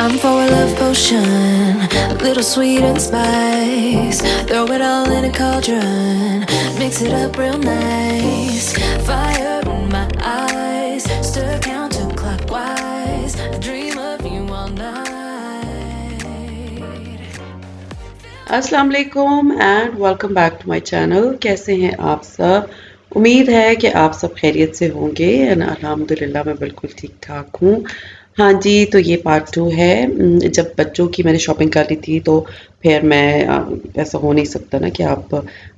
I'm for a love potion, a little sweet and spice. Throw it all in a cauldron, mix it up real nice. Fire in my eyes, stir counterclockwise. I dream of you all night. अस्सलाम वालेकुम and welcome back to my channel. कैसे हैं आप सब? उम्मीद है कि आप सब खैरियत से होंगे एंड अल्हम्दुलिल्लाह मैं बिल्कुल ठीक ठाक हूँ। हाँ जी, तो ये पार्ट 2 है। जब बच्चों की मैंने शॉपिंग कर ली थी तो फिर ऐसा हो नहीं सकता ना कि आप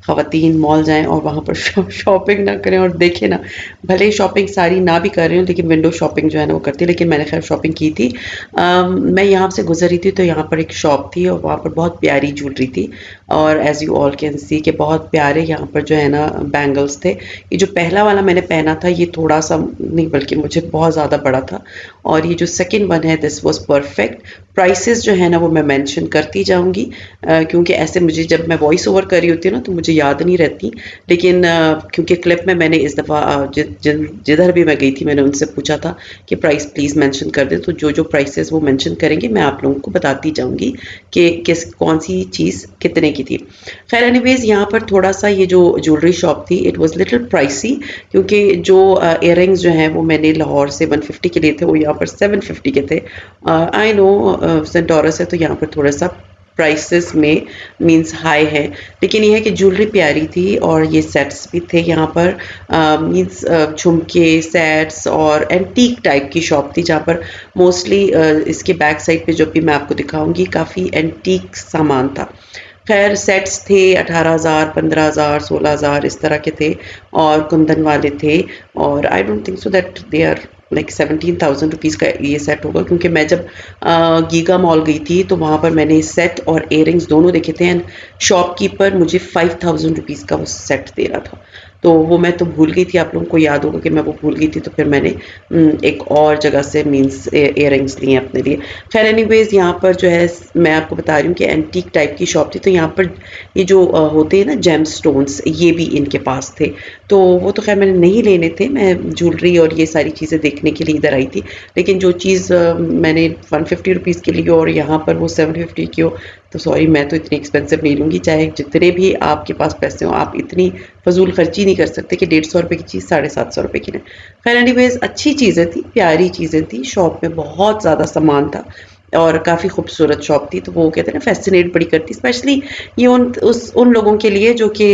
ख़वातीन मॉल जाएं और वहाँ पर शॉपिंग ना करें और देखें ना। भले ही शॉपिंग सारी ना भी कर रही हूँ लेकिन विंडो शॉपिंग जो है ना वो करती है। लेकिन मैंने खैर शॉपिंग की थी। मैं यहाँ से गुजर रही थी तो यहाँ पर एक शॉप थी और वहाँ पर बहुत प्यारी ज्वेलरी थी और एज़ यू ऑल कैन सी कि बहुत प्यारे यहाँ पर जो है ना बैंगल्स थे। ये जो पहला वाला मैंने पहना था ये थोड़ा सा नहीं बल्कि मुझे बहुत ज़्यादा बड़ा था और ये जो सेकंड वन है दिस वाज परफेक्ट। प्राइसेस जो है ना वो मैं मेंशन करती जाऊंगी क्योंकि ऐसे मुझे जब मैं वॉइस ओवर कर रही होती हूँ ना तो मुझे याद नहीं रहती। लेकिन क्योंकि क्लिप में मैंने इस दफ़ा जिधर भी मैं गई थी मैंने उनसे पूछा था कि प्राइस प्लीज़ मेंशन कर दें, तो जो जो प्राइसेस वो मेंशन करेंगे मैं आप लोगों को बताती जाऊंगी कि कौन सी चीज़ कितने की थी। खैर एनीवेज यहाँ पर थोड़ा सा ये जो ज्वेलरी शॉप थी इट वाज लिटिल प्राइसी क्योंकि जो इयररिंग्स जो हैं वो मैंने लाहौर से 150 के लिए थे, वो यहाँ पर 750 के थे। आई नो सेंटोरस है तो यहाँ पर थोड़ा सा प्राइसेस में मींस हाई है, लेकिन ये है कि ज्वेलरी प्यारी थी और ये सेट्स भी थे यहाँ पर। मींस झुमके सेट्स और एंटीक टाइप की शॉप थी जहाँ पर मोस्टली इसके बैक साइड पे जो भी मैं आपको दिखाऊंगी काफ़ी एंटीक सामान था। खैर सेट्स थे 18,000 15,000 16,000 इस तरह के थे और कुंदन वाले थे और I don't think so that they are like 17,000 rupees का ये सेट होगा क्योंकि मैं जब गीगा मॉल गई थी तो वहाँ पर मैंने सेट और इयररिंग्स दोनों देखे थे एंड शॉपकीपर मुझे 5,000 रुपीज़ का वो सेट दे रहा था। तो वो मैं तो भूल गई थी, आप लोगों को याद होगा कि मैं वो भूल गई थी तो फिर मैंने एक और जगह से मींस इयररिंग्स लिए अपने लिए। खैर एनीवेज यहाँ पर जो है मैं आपको बता रही हूँ कि एंटीक टाइप की शॉप थी तो यहाँ पर ये जो होते हैं ना जेम स्टोन्स ये भी इनके पास थे। तो वो तो खैर मैंने नहीं लेने थे, मैं ज्वेलरी और ये सारी चीज़ें देखने के लिए इधर आई थी। लेकिन जो चीज़ मैंने 150 रुपीज़ की ली हो और यहाँ पर वो 750 की हो तो सॉरी मैं तो इतनी एक्सपेंसिव नहीं लूँगी। चाहे जितने भी आपके पास पैसे हो आप इतनी फजूल खर्ची नहीं कर सकते कि 150 रुपये की चीज़ 750 रुपये की लें। खैर एनीवेज अच्छी चीज़ें थी, प्यारी चीज़ें थी, शॉप में बहुत ज़्यादा सामान था और काफ़ी खूबसूरत शॉप थी। तो वो कहते हैं ना फैसिनेट बड़ी करती, स्पेशली ये उन लोगों के लिए जो कि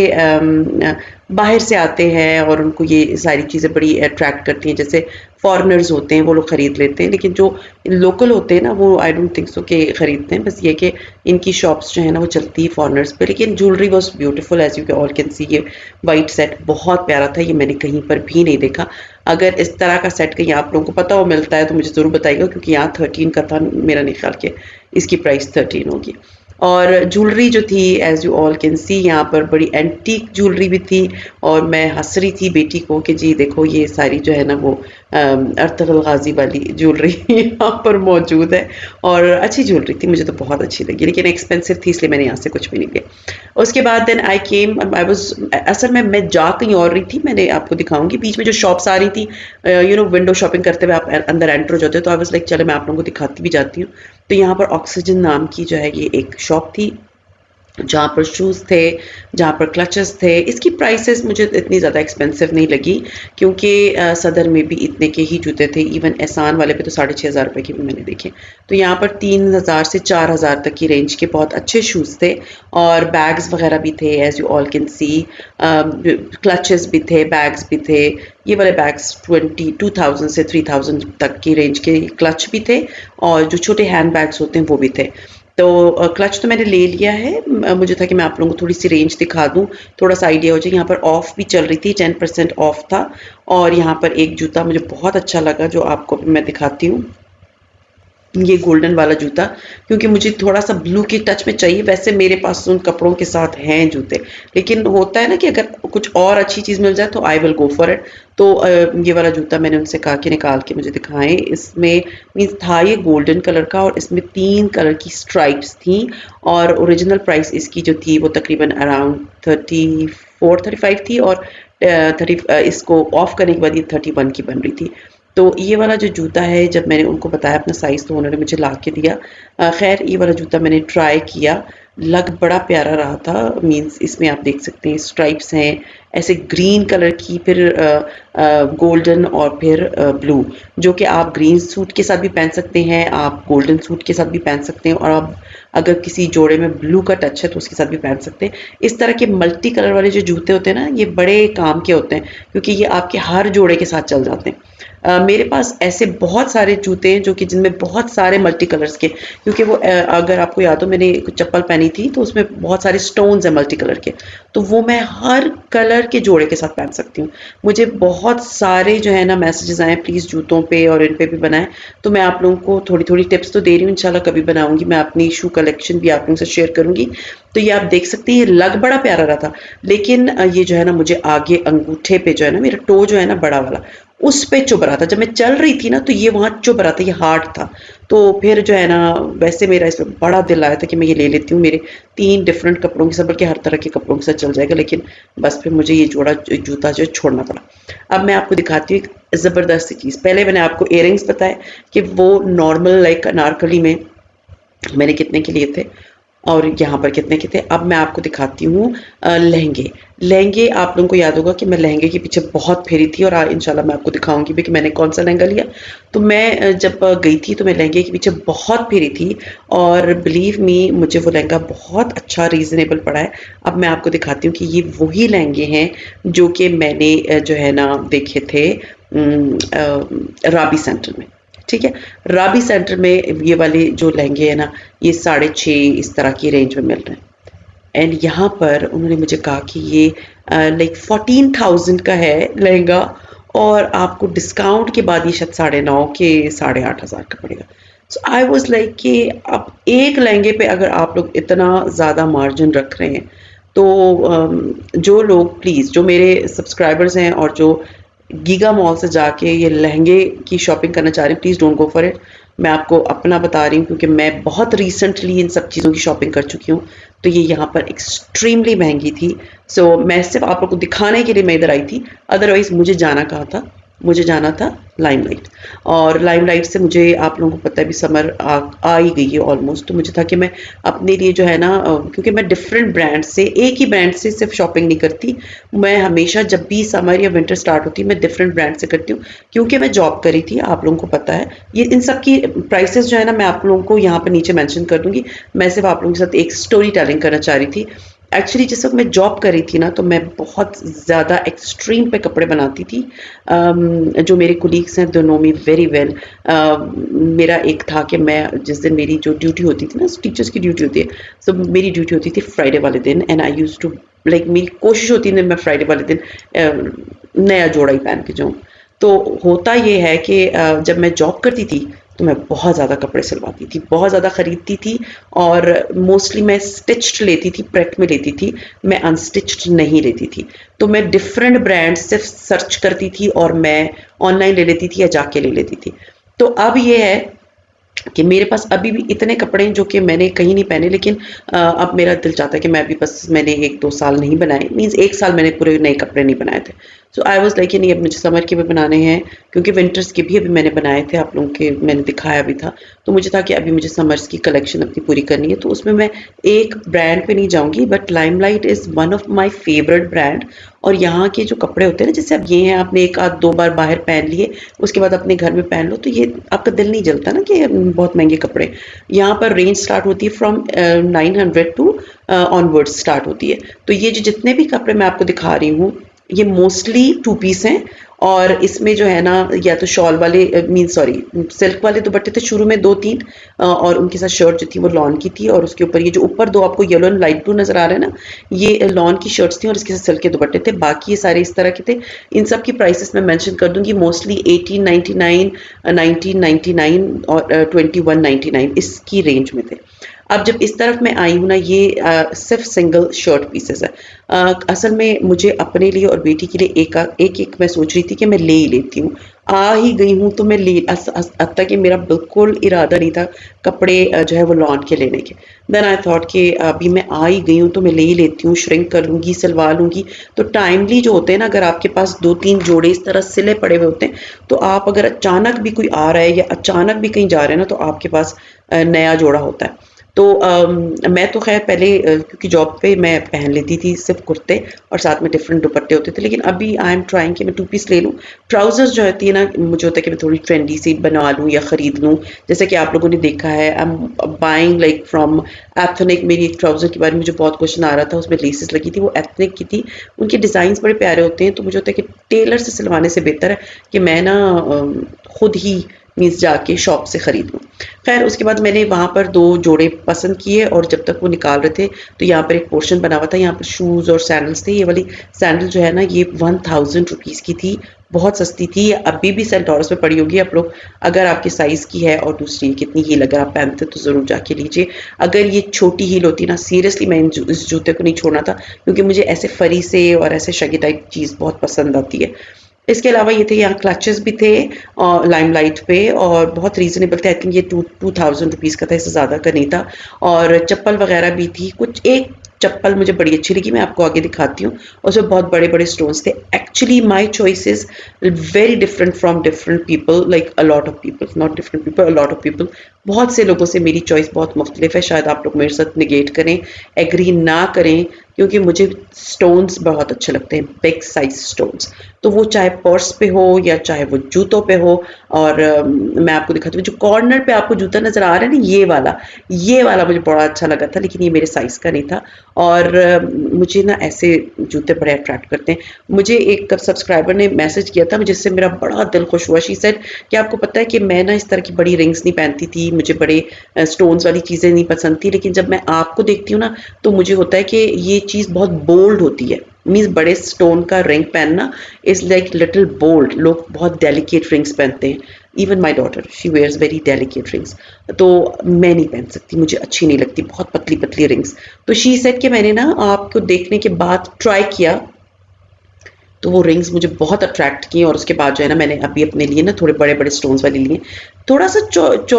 बाहर से आते हैं और उनको ये सारी चीज़ें बड़ी अट्रैक्ट करती हैं। जैसे फॉरेनर्स होते हैं वो लोग ख़रीद लेते हैं लेकिन जो लोकल होते हैं ना वो आई डोंट थिंक सो कि ख़रीदते हैं। बस ये कि इनकी शॉप्स जो है ना वो चलती है फॉरेनर्स पे। लेकिन jewellery was beautiful as you all can see. ये वाइट सेट बहुत प्यारा था, ये मैंने कहीं पर भी नहीं देखा। अगर इस तरह का सेट कहीं आप लोगों को पता हो मिलता है तो मुझे ज़रूर बताइएगा क्योंकि यहाँ 13 का था, मेरा नहीं ख्याल कि इसकी प्राइस 13 होगी। और ज्वेलरी जो थी as you all can see यहाँ पर बड़ी एंटीक ज्वेलरी भी थी और मैं हंस रही थी बेटी को कि जी देखो ये सारी जो है ना वो अर्तगल गाजी वाली ज्वेलरी यहाँ पर मौजूद है और अच्छी ज्वेलरी थी, मुझे तो बहुत अच्छी लगी लेकिन एक्सपेंसिव थी इसलिए मैंने यहाँ से कुछ भी नहीं लिया। उसके बाद then I came I was असल में मैं जा कहीं और रही थी, मैंने आपको दिखाऊंगी बीच में जो शॉप्स आ रही थी यू नो विंडो शॉपिंग करते हुए आप अंदर एंटर हो जाते हो तो आई वाज लाइक चलो मैं आप लोगों को दिखाती भी जाती हूँ। तो यहाँ पर ऑक्सीजन नाम की जो है ये एक शॉप थी जहाँ पर शूज़ थे, जहाँ पर क्लचेस थे। इसकी प्राइसेस मुझे इतनी ज़्यादा एक्सपेंसिव नहीं लगी क्योंकि सदर में भी इतने के ही जूते थे। इवन एहसान वाले पे तो 6,500 रुपये के भी मैंने देखे। तो यहाँ पर 3,000 से 4,000 तक की रेंज के बहुत अच्छे शूज़ थे और बैग्स वगैरह भी थे as you all can see. Clutches भी थे, बैग्स भी थे। ये वाले बैग्स 22,000 से 3,000 तक की रेंज के क्लच भी थे और जो छोटे हैंड बैग्स होते हैं वो भी थे। तो क्लच तो मैंने ले लिया है। मुझे था कि मैं आप लोगों को थोड़ी सी रेंज दिखा दूं, थोड़ा सा आइडिया हो जाए। यहाँ पर ऑफ भी चल रही थी, 10% ऑफ था और यहाँ पर एक जूता मुझे बहुत अच्छा लगा जो आपको मैं दिखाती हूँ। ये गोल्डन वाला जूता क्योंकि मुझे थोड़ा सा ब्लू की टच में चाहिए। वैसे मेरे पास उन कपड़ों के साथ हैं जूते लेकिन होता है ना कि अगर कुछ और अच्छी चीज़ मिल जाए तो I will go for it. तो ये वाला जूता मैंने उनसे कहा कि निकाल के मुझे दिखाएं। इसमें मीन्स था ये गोल्डन कलर का और इसमें 3 कलर की स्ट्राइप्स थी और ओरिजिनल प्राइस इसकी जो थी वो तकरीबन अराउंड 34 35 थी और 30 इसको ऑफ करने के बाद ये 31 की बन रही थी। तो ये वाला जो जूता है, जब मैंने उनको बताया अपना साइज़ तो उन्होंने मुझे ला के दिया। खैर ये वाला जूता मैंने ट्राई किया, लग बड़ा प्यारा रहा था। मीन्स इसमें आप देख सकते हैं स्ट्राइप्स हैं, ऐसे ग्रीन कलर की, फिर गोल्डन और फिर ब्लू, जो कि आप ग्रीन सूट के साथ भी पहन सकते हैं, आप गोल्डन सूट के साथ भी पहन सकते हैं, और आप अगर किसी जोड़े में ब्लू का टच है तो उसके साथ भी पहन सकते हैं। इस तरह के मल्टी कलर वाले जो जूते होते हैं ना, ये बड़े काम के होते हैं क्योंकि ये आपके हर जोड़े के साथ चल जाते हैं। मेरे पास ऐसे बहुत सारे जूते हैं जो कि जिनमें बहुत सारे मल्टी कलर्स के, क्योंकि वो अगर आपको याद हो मैंने एक चप्पल पहनी थी तो उसमें बहुत सारे स्टोन्स हैं मल्टी कलर के, तो वो मैं हर कलर के जोड़े के साथ पहन सकती हूँ। मुझे बहुत सारे जो है ना मैसेजेस आए प्लीज़ जूतों पे और इन पे भी बनाएं, तो मैं आप लोगों को थोड़ी थोड़ी टिप्स तो दे रही हूँ, इंशाल्लाह कभी बनाऊंगी मैं अपनी शू कलेक्शन भी आप लोगों से शेयर करूंगी। तो ये आप देख सकते हैं, ये लग बड़ा प्यारा रहा था, लेकिन ये जो है ना मुझे आगे अंगूठे पे जो है ना, मेरा टो जो है ना बड़ा वाला, उस पे चुभ रहा था। जब मैं चल रही थी ना तो ये वहाँ चुभ रहा था, ये हार्ड था। तो फिर जो है ना, वैसे मेरा इस पे बड़ा दिल आया था कि मैं ये ले लेती हूँ, मेरे 3 डिफरेंट कपड़ों के साथ, बल्कि हर तरह के कपड़ों के साथ चल जाएगा, लेकिन बस फिर मुझे ये जोड़ा जूता जो है छोड़ना पड़ा। अब मैं आपको दिखाती हूँ एक ज़बरदस्त सी चीज़। पहले मैंने आपको इयररिंग्स बताए कि वो नॉर्मल लाइक अनारकली में मैंने कितने के लिए थे और यहाँ पर कितने के थे। अब मैं आपको दिखाती हूँ लहंगे। लहंगे आप लोगों को याद होगा कि मैं लहंगे के पीछे बहुत फेरी थी, और इंशाल्लाह मैं आपको दिखाऊंगी भी कि मैंने कौन सा लहंगा लिया। तो मैं जब गई थी तो मैं लहंगे के पीछे बहुत फेरी थी, और बिलीव मी मुझे वो लहंगा बहुत अच्छा रीज़नेबल पड़ा है। अब मैं आपको दिखाती हूँ कि ये वही लहंगे हैं जो कि मैंने जो है ना देखे थे राबी सेंटर में। ठीक है, राबी सेंटर में ये वाले जो लहंगे हैं ना, ये 6.5 इस तरह की रेंज में मिल रहे हैं। एंड यहाँ पर उन्होंने मुझे कहा कि ये लाइक 14,000 का है लहंगा, और आपको डिस्काउंट के बाद ये शायद 9.5 के 8,500 का पड़ेगा। सो आई वॉज लाइक कि अब एक लहंगे पे अगर आप लोग इतना ज़्यादा मार्जिन रख रहे हैं, तो जो लोग प्लीज़, जो मेरे सब्सक्राइबर्स हैं और जो गीगा मॉल से जाके ये लहंगे की शॉपिंग करना चाह रहे हैं, please don't go for it. मैं आपको अपना बता रही हूँ क्योंकि मैं बहुत रिसेंटली इन सब चीज़ों की शॉपिंग कर चुकी हूँ, तो ये यहाँ पर एक्सट्रीमली महंगी थी। सो मैं सिर्फ आप लोग को दिखाने के लिए मैं इधर आई थी, अदरवाइज़ मुझे जाना कहाँ था, मुझे जाना था लाइमलाइट। और लाइमलाइट से मुझे, आप लोगों को पता है भी समर आ ही गई है ऑलमोस्ट, तो मुझे था कि मैं अपने लिए जो है ना, क्योंकि मैं डिफरेंट ब्रांड से, एक ही ब्रांड से सिर्फ शॉपिंग नहीं करती, मैं हमेशा जब भी समर या विंटर स्टार्ट होती है मैं डिफरेंट ब्रांड से करती हूँ, क्योंकि मैं जॉब करी थी, आप लोगों को पता है। ये इन सब की प्राइसेस जो है ना मैं आप लोगों को यहाँ पर नीचे मेंशन कर दूंगी। मैं सिर्फ आप लोगों के साथ एक स्टोरी टेलिंग करना चाह रही थी। एक्चुअली जिस वक्त मैं जॉब कर रही थी ना, तो मैं बहुत ज़्यादा एक्सट्रीम पे कपड़े बनाती थी। जो मेरे कुलीग्स हैं they know me very well. मेरा एक था कि मैं जिस दिन मेरी जो ड्यूटी होती थी ना, टीचर्स की ड्यूटी होती है, सो मेरी ड्यूटी होती थी फ्राइडे वाले दिन, and I use to like, मेरी कोशिश होती है मैं फ्राइडे वाले दिन नया जोड़ा ही पहन के जाऊँ। तो होता ये है कि जब मैं जॉब करती थी तो मैं बहुत ज़्यादा कपड़े सिलवाती थी, बहुत ज़्यादा ख़रीदती थी, और मोस्टली मैं स्टिच्ड लेती थी, प्रेट में लेती थी, मैं अनस्टिच्ड नहीं लेती थी। तो मैं डिफरेंट ब्रांड सिर्फ सर्च करती थी और मैं ऑनलाइन ले लेती थी या जाके ले लेती थी। तो अब ये है कि मेरे पास अभी भी इतने कपड़े हैं जो कि मैंने कहीं नहीं पहने, लेकिन अब मेरा दिल चाहता है कि मैं अभी, बस मैंने 1-2 साल नहीं बनाए, मीन्स 1 साल मैंने पूरे नए कपड़े नहीं बनाए थे। सो आई वाज़ लाइक नहीं, अब मुझे समर के भी बनाने हैं, क्योंकि विंटर्स के भी अभी मैंने बनाए थे, आप लोगों के मैंने दिखाया भी था। तो मुझे था कि अभी मुझे समर्स की कलेक्शन अपनी पूरी करनी है, तो उसमें मैं एक ब्रांड पे नहीं जाऊँगी, but limelight is one of my favourite brand. और यहाँ के जो कपड़े होते हैं ना, जैसे अब ये हैं, आपने 1 आध 2 बार बाहर पहन लिए, उसके बाद अपने घर में पहन लो, तो ये आपका दिल नहीं जलता ना कि बहुत महंगे कपड़े। यहाँ पर रेंज स्टार्ट होती है फ्रॉम 900 टू ऑनवर्ड्स स्टार्ट होती है। तो ये जो जितने भी कपड़े मैं आपको दिखा रही हूँ, ये मोस्टली 2 पीस हैं, और इसमें जो है ना, या तो शॉल वाले, मीन सॉरी, सिल्क वाले दुपट्टे थे शुरू में 2-3, और उनके साथ शर्ट जो थी वो लॉन की थी, और उसके ऊपर ये जो ऊपर 2 आपको येलो एंड लाइट ब्लू नजर आ रहे हैं ना, ये लॉन की शर्ट्स थी, और इसके साथ सिल्क के दुपट्टे थे। बाकी ये सारे इस तरह के थे। इन सब की प्राइसेस मैं मेंशन कर दूंगी, मोस्टली 1899, 1999 और 2199 इसकी रेंज में थे। अब जब इस तरफ मैं आई हूँ ना, ये सिर्फ सिंगल शर्ट पीसेस है। असल में मुझे अपने लिए और बेटी के लिए एक एक मैं सोच रही थी कि मैं ले ही लेती हूँ, आ ही गई हूँ तो मैं ले हत्ता कि मेरा बिल्कुल इरादा नहीं था कपड़े जो है वो लॉन के लेने के। देन आई थॉट कि अभी मैं आ ही गई हूँ तो मैं ले ही लेती हूँ, श्रिंक कर लूँगी, सिलवा लूँगी। तो टाइमली जो होते हैं ना, अगर आपके पास 2-3 जोड़े इस तरह सिले पड़े हुए होते हैं, तो आप अगर अचानक भी कोई आ रहा है या अचानक भी कहीं जा रहे हैं ना, तो आपके पास नया जोड़ा होता है। तो मैं तो खैर पहले क्योंकि जॉब पे मैं पहन लेती थी सिर्फ कुर्ते और साथ में डिफरेंट दुपट्टे होते थे, लेकिन अभी आई एम ट्राइंग कि मैं 2 पीस ले लूँ। ट्राउज़र्स जो होती है ना, मुझे होता है कि मैं थोड़ी ट्रेंडी सी बनवा लूँ या खरीद लूँ। जैसे कि आप लोगों ने देखा है, I am buying like from ethnic. मेरी एक ट्राउज़र के बारे में मुझे बहुत क्वेश्चन आ रहा था, उसमें लेसेस लगी थी, वो एथनिक की थी। उनके डिज़ाइंस बड़े प्यारे होते हैं, तो मुझे होता है कि टेलर से सिलवाने से बेहतर है कि मैं ना खुद ही मीन्स जाके शॉप से खरीद लूँ। खैर उसके बाद मैंने वहाँ पर 2 जोड़े पसंद किए और जब तक वो निकाल रहे थे, तो यहाँ पर एक पोर्शन बना हुआ था, यहाँ पर शूज़ और सैंडल्स थे। ये वाली सैंडल जो है ना, ये 1000 रुपीज़ की थी, बहुत सस्ती थी। अभी भी सेंटोरस में पड़ी होगी, आप लोग अगर आपके साइज़ की है और दूसरी कितनी हील अगर आप पहनते तो ज़रूर जाके लीजिए। अगर ये छोटी हील होती ना, सीरियसली मैं इस जूते को नहीं छोड़ना था, क्योंकि मुझे ऐसे फरी से और ऐसे शगी टाइप चीज़ बहुत पसंद आती है। इसके अलावा ये थे, यहाँ क्लचेस भी थे लाइमलाइट पे और बहुत रीज़नेबल थे। आई थिंक ये 2000 रुपीज़ का था, इससे ज़्यादा का नहीं था। और चप्पल वगैरह भी थी। कुछ एक चप्पल मुझे बड़ी अच्छी लगी, मैं आपको आगे दिखाती हूँ। उसमें बहुत बड़े-बड़े स्टोन्स थे। Actually my choice is very different from different people, like a lot of people, not different people, a lot of people. बहुत से लोगों से मेरी चॉइस बहुत मुख्तलिफ है। शायद आप लोग मेरे साथ नेगेट करें, एग्री ना करें, क्योंकि मुझे स्टोन्स बहुत अच्छे लगते हैं, बिग साइज स्टोन्स। तो वो चाहे पर्स पे हो या चाहे वो जूतों पे हो। और मैं आपको दिखाती हूँ, जो कॉर्नर पे आपको जूता नज़र आ रहा है ना, ये वाला मुझे बड़ा अच्छा लगा था, लेकिन ये मेरे साइज़ का नहीं था। और मुझे ना ऐसे जूते बड़े अट्रैक्ट करते हैं। मुझे एक सब्सक्राइबर ने मैसेज किया था, जिससे मेरा बड़ा दिल खुश हुआ। शी सेड कि आपको पता है कि मैं ना इस तरह की बड़ी रिंग्स नहीं पहनती थी, मुझे बड़े स्टोन्स वाली चीज़ें नहीं पसंद थी, लेकिन जब मैं आपको देखती हूँ ना, तो मुझे होता है कि ये चीज़ बहुत बोल्ड होती है। मीन्स बड़े स्टोन का रिंग पहनना इज़ लाइक लिटिल बोल्ड। लोग बहुत डेलिकेट रिंग्स पहनते हैं। Even my daughter, she wears very delicate rings. तो मैं नहीं पहन सकती, मुझे अच्छी नहीं लगती बहुत पतली पतली रिंग्स। तो शी सेड कि मैंने ना आपको देखने के बाद ट्राई किया, तो वो रिंग्स मुझे बहुत अट्रैक्ट की और उसके बाद जो है ना, मैंने अभी अपने लिए ना थोड़े बड़े बड़े स्टोन्स वाले लिए। थोड़ा सा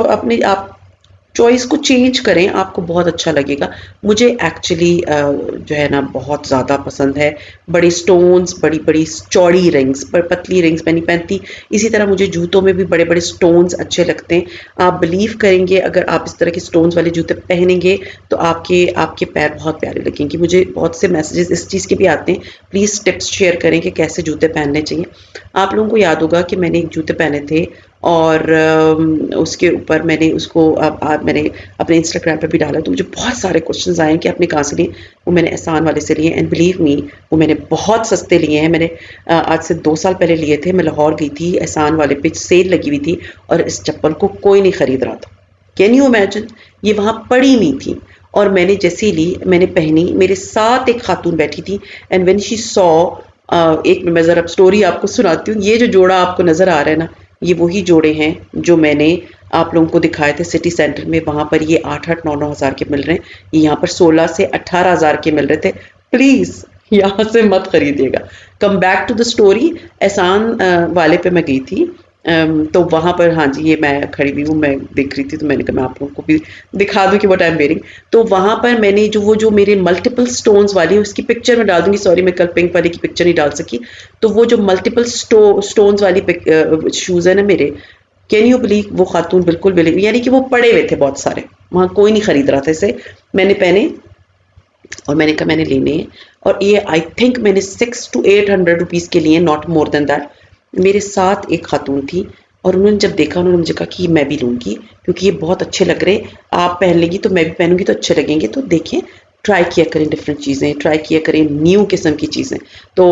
अपने आप चॉइस को चेंज करें, आपको बहुत अच्छा लगेगा। मुझे एक्चुअली जो है ना, बहुत ज़्यादा पसंद है बड़े स्टोन्स, बड़ी बड़ी चौड़ी रिंग्स। पर पतली रिंग्स मैं नहीं पहनती। इसी तरह मुझे जूतों में भी बड़े बड़े स्टोन्स अच्छे लगते हैं। आप बिलीव करेंगे, अगर आप इस तरह के स्टोन्स वाले जूते पहनेंगे तो आपके आपके पैर बहुत प्यारे लगेंगे। मुझे बहुत से मैसेजेस इस चीज़ के भी आते हैं, प्लीज़ टिप्स शेयर करें कि कैसे जूते पहनने चाहिए। आप लोगों को याद होगा कि मैंने एक जूते पहने थे और उसके ऊपर मैंने उसको अब मैंने अपने इंस्टाग्राम पे भी डाला, तो मुझे बहुत सारे क्वेश्चंस आए कि आपने कहाँ से लिए। वो मैंने एहसान वाले से लिए, एंड बिलीव मी, वो मैंने बहुत सस्ते लिए हैं। मैंने आज से 2 साल पहले लिए थे। मैं लाहौर गई थी, एहसान वाले पे सेल लगी हुई थी और इस चप्पल को कोई नहीं खरीद रहा था। Can you imagine? ये वहाँ पड़ी हुई थी और मैंने जैसे ही ली, मैंने पहनी, मेरे साथ एक खातून बैठी थी, एंड व्हेन शी सॉ, एक मैं ज़रा स्टोरी आपको सुनाती हूँ। ये जो जोड़ा आपको नज़र आ रहा है ना, ये वही जोड़े हैं जो मैंने आप लोगों को दिखाए थे सिटी सेंटर में। वहाँ पर ये 8-8, 9-9 हज़ार के मिल रहे हैं। ये यहाँ पर 16 से 18 हज़ार के मिल रहे थे। प्लीज़ यहाँ से मत खरीदिएगा। Come back to the story. एहसान वाले पे मैं गई थी। तो वहाँ पर, हाँ जी, ये मैं खड़ी हुई हूँ, मैं देख रही थी, तो मैंने कहा मैं आप लोगों को भी दिखा दूँ कि व्हाट आई एम वेयरिंग। तो वहाँ पर मैंने जो मेरे मल्टीपल स्टोन्स वाली, उसकी पिक्चर मैं डाल दूँगी। सॉरी, मैं कल पिंक वाली की पिक्चर नहीं डाल सकी। तो वो जो मल्टीपल स्टोन्स वाली शूज़ है ना मेरे, कैन यू बिलीव, वो खातून बिल्कुल बिलीव, यानी कि वो पड़े हुए थे बहुत सारे, वहाँ कोई नहीं खरीद रहा था इसे। मैंने पहने और मैंने कहा मैंने लेने हैं। और ये आई थिंक मैंने 600 to 800 रुपीज़ के लिए, नॉट मोर देन दैट। मेरे साथ एक खातून थी और उन्होंने जब देखा, उन्होंने मुझे कहा कि मैं भी लूँगी, क्योंकि ये बहुत अच्छे लग रहे हैं। आप पहन लेंगी तो मैं भी पहनूंगी तो अच्छे लगेंगे। तो देखें, ट्राई किया करें डिफरेंट चीज़ें, ट्राई किया करें न्यू किस्म की चीज़ें। तो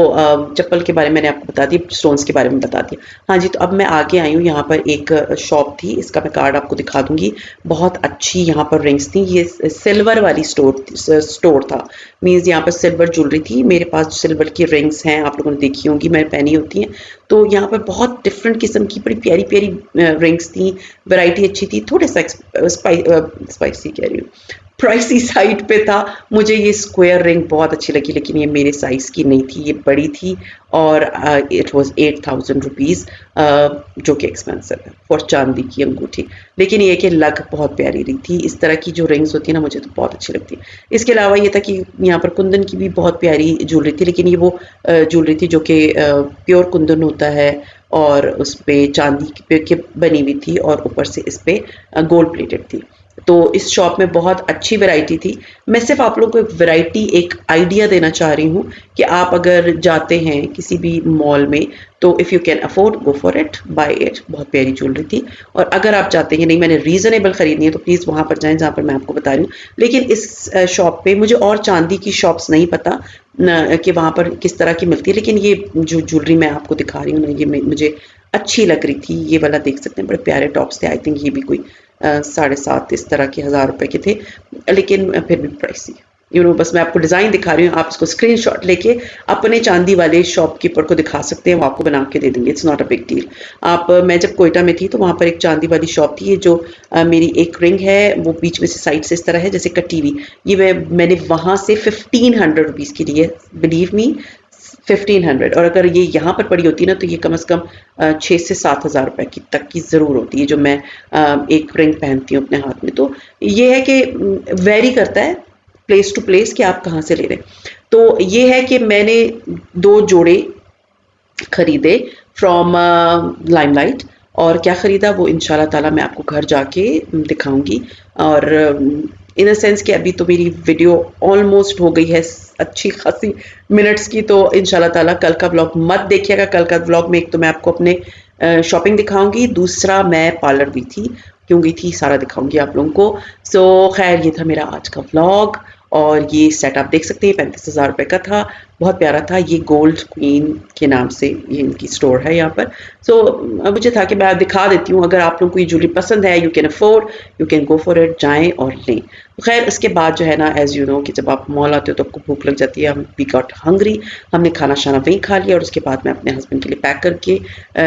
चप्पल के बारे में मैंने आपको बता दिया, स्टोन्स के बारे में बता दिया। हाँ जी, तो अब मैं आगे आई हूँ। यहाँ पर एक शॉप थी, इसका मैं कार्ड आपको दिखा दूंगी। बहुत अच्छी यहाँ पर रिंग्स थी। ये सिल्वर वाली स्टोर था। मीन्स यहाँ पर सिल्वर ज्वेलरी थी। मेरे पास सिल्वर की रिंग्स हैं, आप लोगों ने देखी होंगी, मैंने पहनी होती हैं। तो यहाँ पर बहुत डिफरेंट किस्म की बड़ी प्यारी प्यारी रिंग्स थी। वैरायटी अच्छी थी। थोड़े सा स्पाइसी कह रही हूँ, प्राइसी साइड पे था। मुझे ये स्क्वायर रिंग बहुत अच्छी लगी, लेकिन ये मेरे साइज़ की नहीं थी, ये बड़ी थी और इट वाज़ 8000 रुपीज़, जो कि एक्सपेंसिव है फॉर चांदी की अंगूठी। लेकिन ये कि लग बहुत प्यारी रही थी। इस तरह की जो रिंग्स होती है ना, मुझे तो बहुत अच्छी लगती है। इसके अलावा ये था कि यहाँ पर कुंदन की भी बहुत प्यारी ज्वेलरी थी, लेकिन ये वो ज्वेलरी थी जो कि प्योर कुंदन होता है और उस पे चांदी की बनी हुई थी और ऊपर से इस पे गोल्ड प्लेटेड थी। तो इस शॉप में बहुत अच्छी वैरायटी थी। मैं सिर्फ आप लोगों को एक वैरायटी, एक आइडिया देना चाह रही हूँ कि आप अगर जाते हैं किसी भी मॉल में, तो if you can afford, go for it, buy it. बहुत प्यारी ज्वेलरी थी। और अगर आप चाहते हैं नहीं मैंने रीज़नेबल ख़रीदनी है, तो प्लीज़ वहाँ पर जाएँ जहाँ पर मैं आपको बता रही हूँ। लेकिन इस शॉप पे मुझे और चांदी की शॉप्स नहीं पता न कि वहाँ पर किस तरह की मिलती है, लेकिन ये जो ज्वेलरी मैं आपको दिखा रही हूँ ना, ये मुझे अच्छी लग रही थी। ये वाला देख सकते हैं, बड़े प्यारे टॉप्स थे। आई थिंक ये भी कोई 7.5 इस तरह के 1000 रुपए के थे, लेकिन फिर भी प्राइसी। बस मैं आपको डिज़ाइन दिखा रही हूँ, आप इसको स्क्रीनशॉट लेके अपने चांदी वाले शॉपकीपर को दिखा सकते हैं, वो आपको बना के दे देंगे। It's not a big deal. मैं जब कोयटा में थी तो वहाँ पर एक चांदी वाली शॉप थी। ये जो मेरी एक रिंग है वो बीच में से साइड से इस तरह है जैसे कटी हुई, ये मैंने वहाँ से 1500 रुपीज़ की ली है, बिलीव मी, 1500। और अगर ये यहाँ पर पड़ी होती ना, तो ये कम से कम 6 से 7 हज़ार रुपए की तक की ज़रूर होती है, जो मैं एक रिंग पहनती हूँ अपने हाथ में। तो ये है कि वेरी करता है प्लेस टू प्लेस कि आप कहाँ से ले रहे हैं। तो ये है कि मैंने 2 जोड़े खरीदे फ्रॉम लाइमलाइट। और क्या खरीदा वो इंशाल्लाह ताला मैं आपको घर जाके दिखाऊंगी। और इन अ सेंस कि अभी तो मेरी वीडियो ऑलमोस्ट हो गई है अच्छी खासी मिनट्स की, तो इंशाल्लाह ताला कल का व्लॉग मत देखिएगा। कल का व्लॉग में एक तो मैं आपको अपने शॉपिंग दिखाऊंगी, दूसरा मैं पार्लर भी थी, क्यों गई थी सारा दिखाऊंगी आप लोगों को। सो खैर, ये था मेरा आज का व्लॉग। और ये सेट आप देख सकते हैं 35,000 रुपये का था, बहुत प्यारा था। ये गोल्ड क्वीन के नाम से ये इनकी स्टोर है यहाँ पर। सो मुझे था कि मैं दिखा देती हूँ, अगर आप लोगों को ये ज्वेलरी पसंद है, you can afford, you can go for it, जाएँ और लें। खैर उसके बाद जो है ना, एज़ यू नो कि जब आप मॉल आते हो तो आपको भूख लग जाती है। हम वी गॉट हंग्री, हमने खाना शाना वहीं खा लिया। और उसके बाद मैं अपने हस्बैंड के लिए पैक करके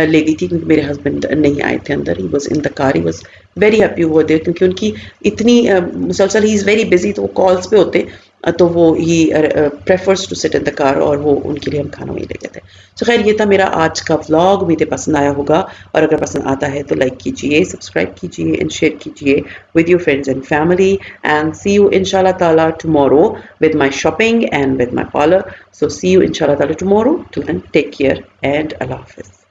ले गई थी, क्योंकि मेरे हस्बैंड नहीं आए थे अंदर। He was in the car, he was very happy over there, क्योंकि उनकी इतनी मुसलसल, ही इज़ वेरी बिजी, तो वो कॉल्स पे होते, तो वो ही prefers to sit in the car, और वो उनके लिए हम खाना वहीं ले गए थे। सो खैर, ये था मेरा आज का व्लॉग। उम्मीद है पसंद आया होगा, और अगर पसंद आता है तो लाइक कीजिए, सब्सक्राइब कीजिए एंड शेयर कीजिए with your friends and family, and see you inshallah ta'ala tomorrow with my shopping and with my parlor. So see you inshallah ta'ala tomorrow. Till then, take care and Allah Hafiz.